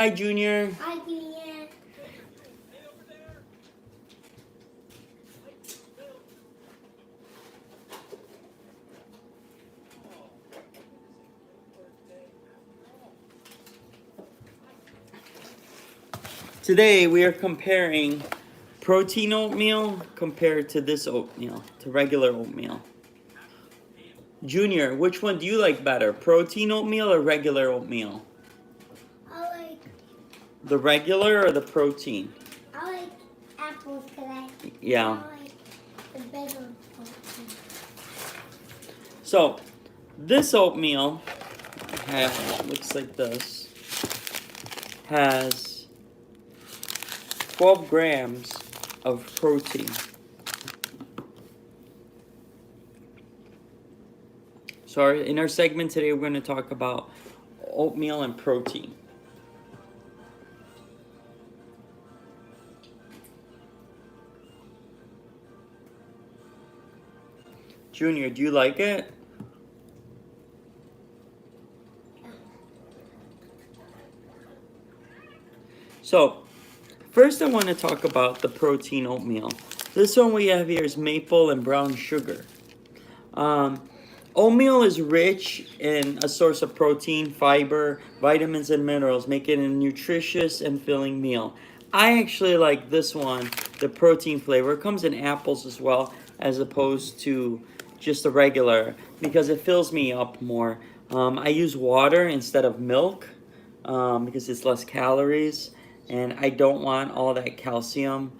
Hi, Junior. Hi, Julian. Today we are comparing protein oatmeal compared to this oatmeal, to regular oatmeal. Junior, which one do you like better, protein oatmeal or regular oatmeal? I like The regular or the protein? I like apples because Yeah. I like the bigger protein. So, this oatmeal looks like this. Has 12 grams of protein. So in our segment today, we're going to talk about oatmeal and protein. Junior, do you like it? So, first I want to talk about the protein oatmeal. This one we have here is maple and brown sugar. Oatmeal is rich in a source of protein, fiber, vitamins, and minerals, making it a nutritious and filling meal. I actually like this one, the protein flavor. It comes in apples as well, as opposed to just the regular, because it fills me up more. I use water instead of milk because it's less calories, and I don't want all that calcium.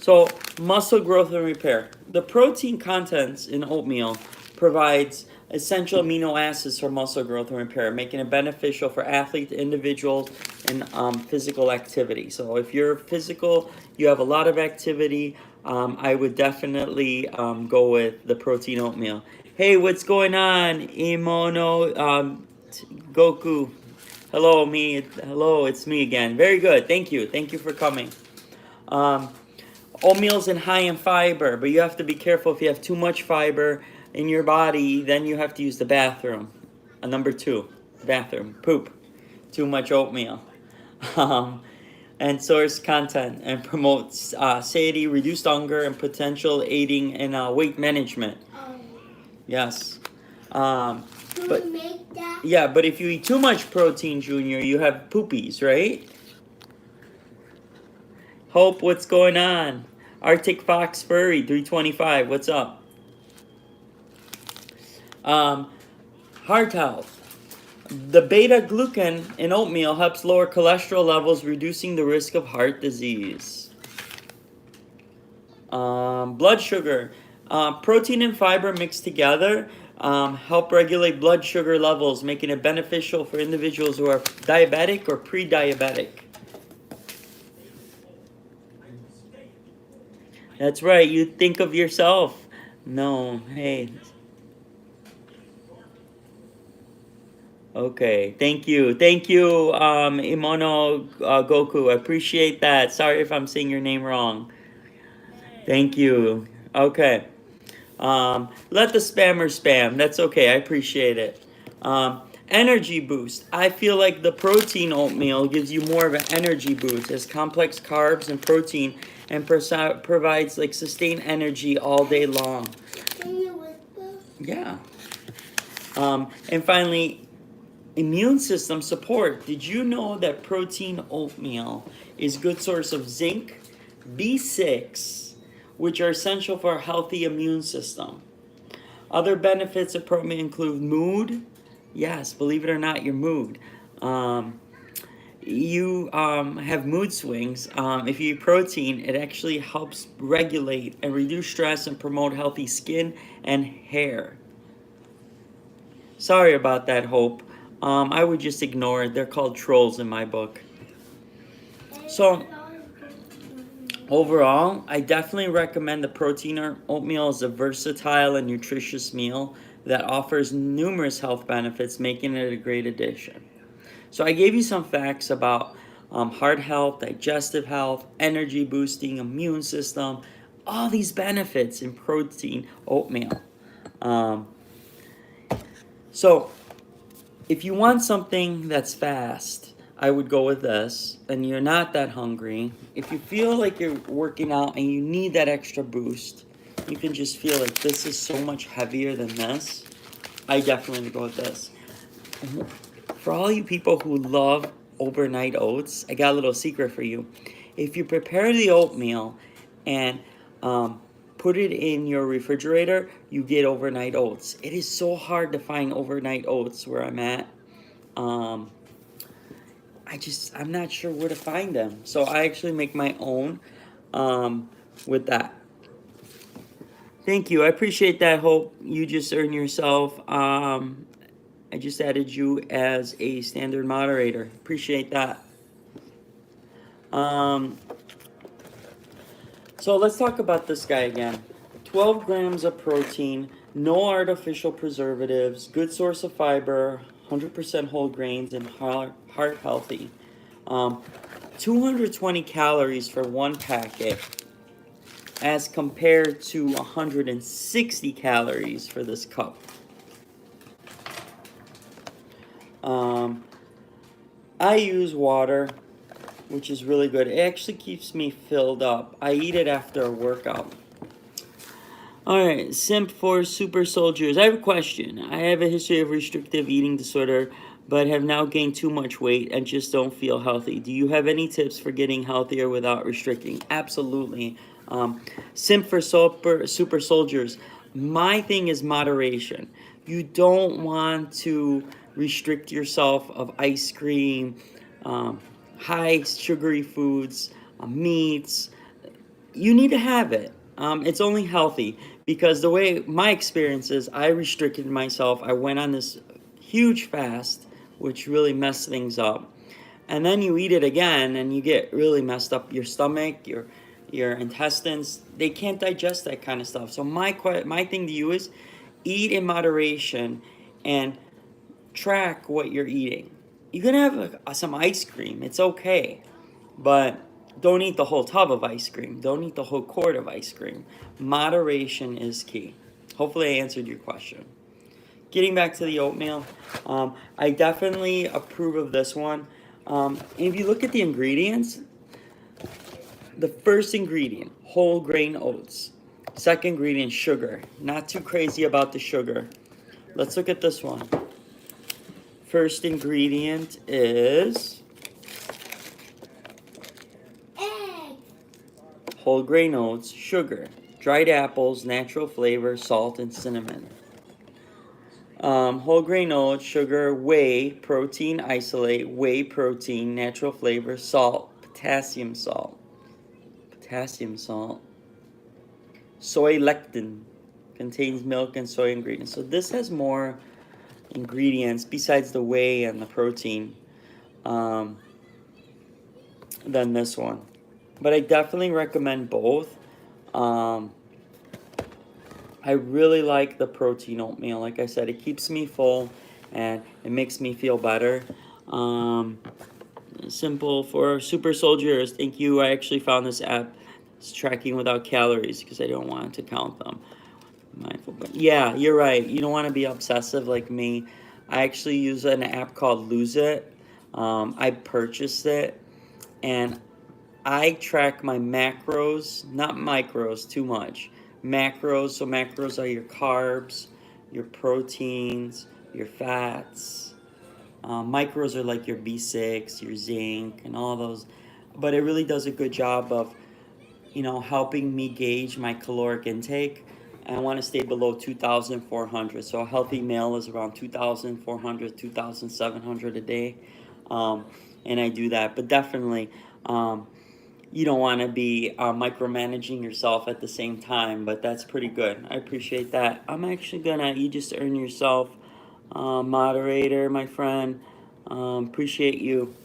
So, muscle growth and repair. The protein contents in oatmeal provides essential amino acids for muscle growth and repair, making it beneficial for athletes, individuals, and physical activity. So, if you're physical, you have a lot of activity, I would definitely go with the protein oatmeal. Hey, what's going on, Imono Goku? Hello, me. Hello, it's me again. Very good. Thank you. Thank you for coming. Um, Oatmeal's high in fiber, but you have to be careful if you have too much fiber in your body, then you have to use the bathroom. Number two, bathroom, poop. Too much oatmeal. Um, and source content and promotes satiety, reduced hunger, and potential aiding in weight management. Yes. Can But we make that? yeah, but if you eat too much protein, Junior, you have poopies, right? Hope, what's going on? Arctic Fox Furry 325, what's up? Heart health. The beta glucan in oatmeal helps lower cholesterol levels, reducing the risk of heart disease. Blood sugar. Protein and fiber mixed together help regulate blood sugar levels, making it beneficial for individuals who are diabetic or pre-diabetic. That's right, you think of yourself. No, hey. Okay, thank you. Thank you, Imono Goku. I appreciate that. Sorry if I'm saying your name wrong. Thank you. Okay. Let the spammer spam. That's okay. I appreciate it. Energy boost. I feel like the protein oatmeal gives you more of an energy boost. It has complex carbs and protein and provides like sustained energy all day long. Can you whisper? Yeah. And finally, immune system support. Did you know that protein oatmeal is a good source of zinc, B6, which are essential for a healthy immune system? Other benefits of protein include mood. Yes, believe it or not, your mood. You have mood swings. If you eat protein, it actually helps regulate and reduce stress and promote healthy skin and hair. Sorry about that, Hope. I would just ignore it. They're called trolls in my book. So, overall, I definitely recommend the protein oatmeal as a versatile and nutritious meal that offers numerous health benefits, making it a great addition. So, I gave you some facts about heart health, digestive health, energy boosting, immune system, all these benefits in protein oatmeal. So, if you want something that's fast, I would go with this, and you're not that hungry. If you feel like you're working out and you need that extra boost, you can just feel like this is so much heavier than this. I definitely would go with this. For all you people who love overnight oats, I got a little secret for you. If you prepare the oatmeal and put it in your refrigerator, you get overnight oats. It is so hard to find overnight oats where I'm at. I'm not sure where to find them. So I actually make my own with that. Thank you. I appreciate that, Hope. You just earned yourself. I just added you as a standard moderator. Appreciate that. So let's talk about this guy again. 12 grams of protein, no artificial preservatives, good source of fiber, 100% whole grains, and heart healthy. 220 calories for one packet as compared to 160 calories for this cup. I use water, which is really good. It actually keeps me filled up. I eat it after a workout. Alright, simp for super soldiers. I have a question. I have a history of restrictive eating disorder, but have now gained too much weight and just don't feel healthy. Do you have any tips for getting healthier without restricting? Absolutely. Simp for super soldiers. My thing is moderation. You don't want to restrict yourself of ice cream, high sugary foods, meats. You need to have it. It's only healthy because the way my experience is, I restricted myself. I went on this huge fast, which really messed things up. And then you eat it again, and you get really messed up. Your stomach, your intestines, they can't digest that kind of stuff. So my thing to you is, eat in moderation and track what you're eating. You can have some ice cream. It's okay, but don't eat the whole tub of ice cream. Don't eat the whole quart of ice cream. Moderation is key. Hopefully I answered your question. Getting back to the oatmeal, I definitely approve of this one. If you look at the ingredients, the first ingredient, whole grain oats. Second ingredient, sugar. Not too crazy about the sugar. Let's look at this one. First ingredient is Egg. whole grain oats, sugar, dried apples, natural flavor, salt, and cinnamon. Whole grain oats, sugar, whey, protein isolate, whey protein, natural flavor, salt, potassium salt. Potassium salt. Soy lectin contains milk and soy ingredients. So this has more ingredients besides the whey and the protein than this one. But I definitely recommend both. I really like the protein oatmeal. Like I said, it keeps me full and it makes me feel better. Simple for super soldiers. Thank you. I actually found this app. It's tracking without calories because I don't want to count them. Mindful, but yeah, you're right. You don't want to be obsessive like me. I actually use an app called Lose It. I purchased it and I track my macros, not micros too much. Macros, so macros are your carbs, your proteins, your fats. Micros are like your B6, your zinc, and all those. But it really does a good job of, helping me gauge my caloric intake. And I want to stay below 2,400. So a healthy meal is around 2,400, 2,700 a day. And I do that. But definitely, you don't want to be micromanaging yourself at the same time, but that's pretty good. I appreciate that. I'm actually you just earn yourself moderator, my friend. Appreciate you.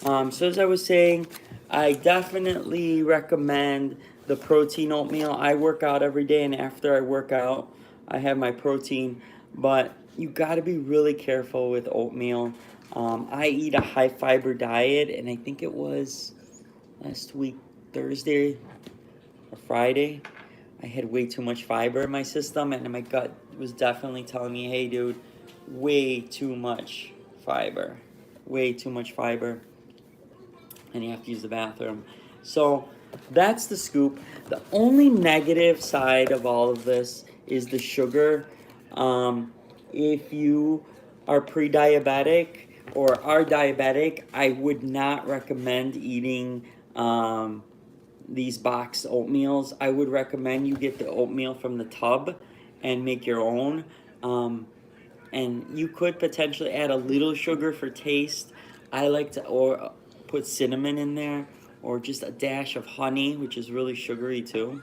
So as I was saying, I definitely recommend the protein oatmeal. I work out every day, and after I work out, I have my protein, but you got to be really careful with oatmeal. I eat a high fiber diet, and I think it was last week, Thursday or Friday, I had way too much fiber in my system, and my gut was definitely telling me, hey, dude, way too much fiber. Way too much fiber. And you have to use the bathroom. So that's the scoop. The only negative side of all of this is the sugar. If you are pre-diabetic or are diabetic, I would not recommend eating these boxed oatmeals. I would recommend you get the oatmeal from the tub and make your own. And you could potentially add a little sugar for taste. I like to or put cinnamon in there, or just a dash of honey, which is really sugary too.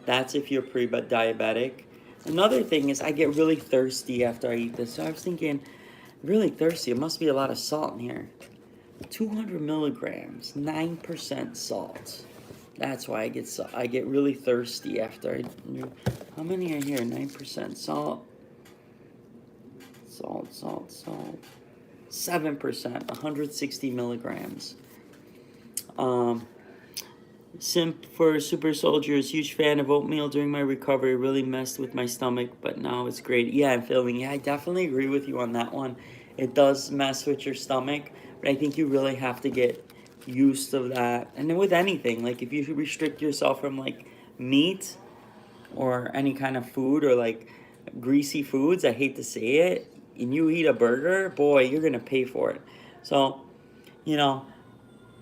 That's if you're pre-diabetic. Another thing is I get really thirsty after I eat this. So I was thinking, really thirsty. It must be a lot of salt in here. 200 milligrams, 9% salt. That's why I get really thirsty after I. How many are here? 9% salt. Salt. 7%, 160 milligrams. Simp for super soldiers, huge fan of oatmeal during my recovery. Really messed with my stomach, but now it's great. Yeah, I'm feeling. Yeah, I definitely agree with you on that one. It does mess with your stomach, but I think you really have to get used to that. And then with anything, like if you restrict yourself from like meat or any kind of food or like greasy foods, I hate to say it, and you eat a burger, boy, you're gonna pay for it. So, you know,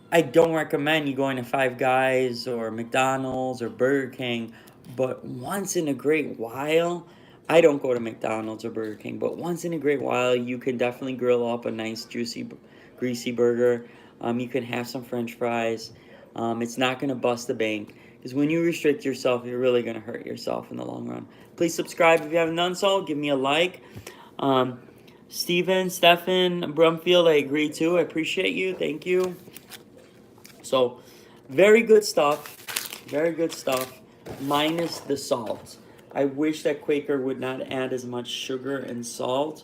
I don't recommend you going to Five Guys or McDonald's or Burger King, but once in a great while, I don't go to McDonald's or Burger King, but once in a great while, you can definitely grill up a nice, juicy, greasy burger. You can have some French fries. It's not going to bust the bank, because when you restrict yourself, you're really going to hurt yourself in the long run. Please subscribe if you haven't done so. Give me a like. Stephen Brumfield, I agree too. I appreciate you. Thank you. So, very good stuff. Very good stuff. Minus the salt. I wish that Quaker would not add as much sugar and salt.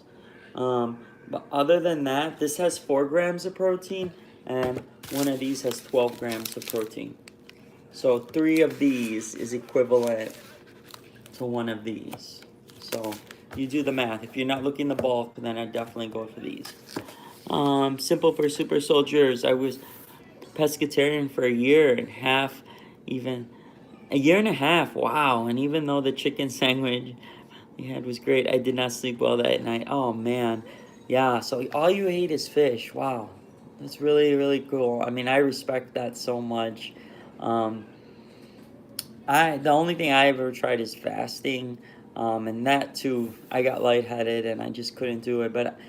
But other than that, this has 4 grams of protein, and one of these has 12 grams of protein. So 3 of these is equivalent to 1 of these. So you do the math. If you're not looking the bulk, then I'd definitely go for these. Simple for super soldiers. I was pescatarian for a year and a half, even a year and a half. Wow. And even though the chicken sandwich we had was great, I did not sleep well that night. Oh man. Yeah, so all you ate is fish. Wow. That's really, really cool. I mean, I respect that so much. The only thing I ever tried is fasting, and that too, I got lightheaded and I just couldn't do it. But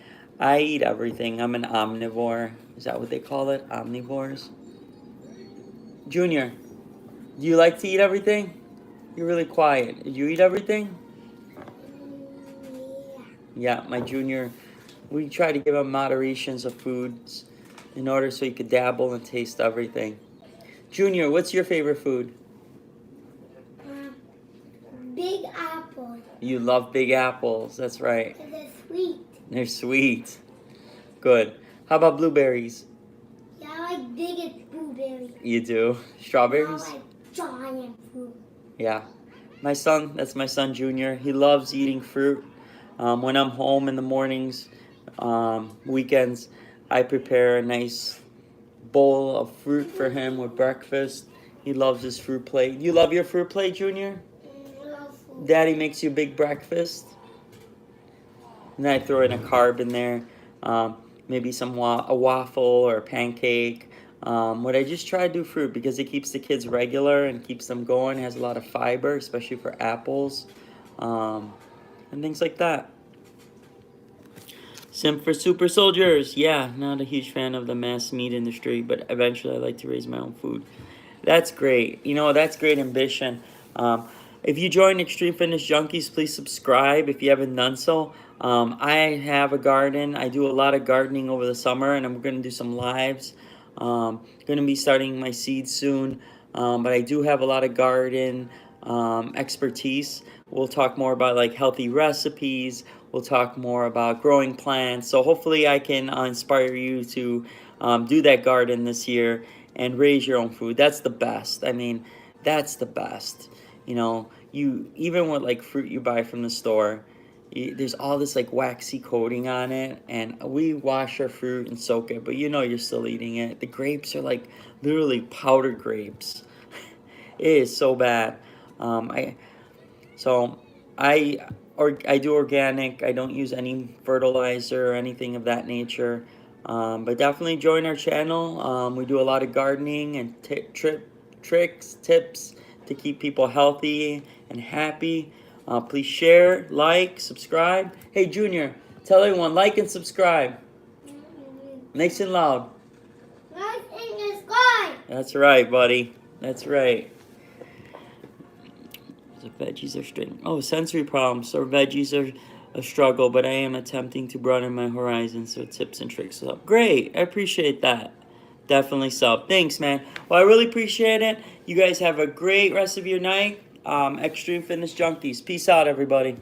I eat everything. I'm an omnivore. Is that what they call it? Omnivores? Junior, do you like to eat everything? You're really quiet. Did you eat everything? Yeah, my junior, we try to give him moderations of foods in order so he could dabble and taste everything. Junior, what's your favorite food? Big apple. You love big apples. That's right. And they're sweet. They're sweet. Good. How about blueberries? Yeah, I like biggest blueberries. You do. Strawberries? I like giant fruit. Yeah. That's my son Junior. He loves eating fruit. When I'm home in the mornings, weekends, I prepare a nice bowl of fruit for him with breakfast. He loves his fruit plate. You love your fruit plate, Junior? Daddy makes you a big breakfast. And then I throw in a carb in there. Maybe a waffle or a pancake. What I just try to do fruit because it keeps the kids regular and keeps them going. It has a lot of fiber, especially for apples. And things like that. Simp for super soldiers. Yeah, not a huge fan of the mass meat industry, but eventually I like to raise my own food. That's great. That's great ambition. If you join Extreme Fitness Junkies, please subscribe if you haven't done so. I have a garden. I do a lot of gardening over the summer, and I'm going to do some lives. Going to be starting my seeds soon, but I do have a lot of garden expertise. We'll talk more about like healthy recipes. We'll talk more about growing plants. So hopefully I can inspire you to do that garden this year and raise your own food. That's the best. I mean, that's the best. You even with like fruit you buy from the store, there's all this like waxy coating on it, and we wash our fruit and soak it, but you know you're still eating it. The grapes are like literally powdered grapes. It is so bad. I so I do organic. I don't use any fertilizer or anything of that nature. But definitely join our channel. We do a lot of gardening and tricks, tips to keep people healthy and happy. Please share, like, subscribe. Hey, Junior, tell everyone like and subscribe. Nice and loud. Right in the sky. That's right, buddy. That's right. The veggies are string. Oh, sensory problems. So veggies are a struggle, but I am attempting to broaden my horizons. So tips and tricks will help. Great. I appreciate that. Definitely so. Thanks, man. Well, I really appreciate it. You guys have a great rest of your night. Extreme Fitness Junkies. Peace out, everybody.